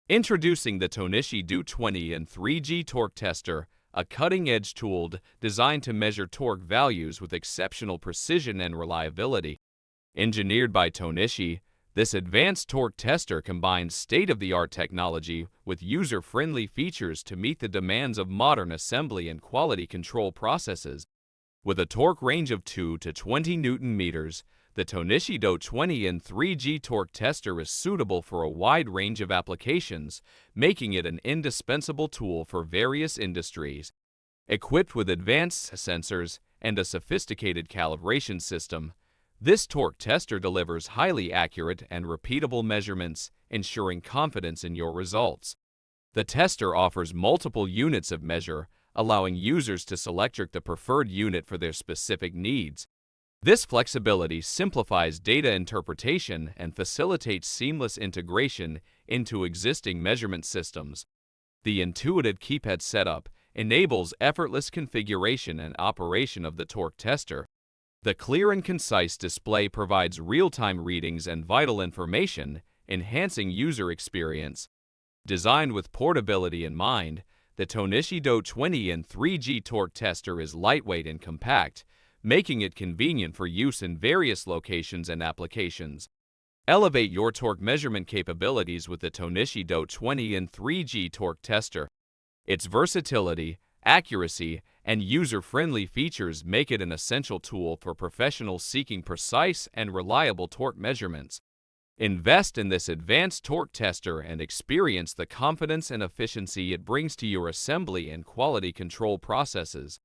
Introducing the Tohnichi DOTE20N3-G Torque Tester, a cutting-edge tool designed to measure torque values with exceptional precision and reliability. Engineered by Tohnichi, this advanced torque tester combines state-of-the-art technology with user-friendly features to meet the demands of modern assembly and quality control processes. With a torque range of 2 to 20 Newton meters, the Tohnichi DOTE20N3-G Torque Tester is suitable for a wide range of applications, making it an indispensable tool for various industries. Equipped with advanced sensors and a sophisticated calibration system, this torque tester delivers highly accurate and repeatable measurements, ensuring confidence in your results. The tester offers multiple units of measure, allowing users to select the preferred unit for their specific needs. This flexibility simplifies data interpretation and facilitates seamless integration into existing measurement systems. The intuitive keypad setup enables effortless configuration and operation of the torque tester. The clear and concise display provides real-time readings and vital information, enhancing user experience. Designed with portability in mind, the Tohnichi DOTE20N3-G Torque Tester is lightweight and compact, making it convenient for use in various locations and applications. Elevate your torque measurement capabilities with the Tohnichi DOTE20N3-G Torque Tester. Its versatility, accuracy, and user-friendly features make it an essential tool for professionals seeking precise and reliable torque measurements. Invest in this advanced torque tester and experience the confidence and efficiency it brings to your assembly and quality control processes.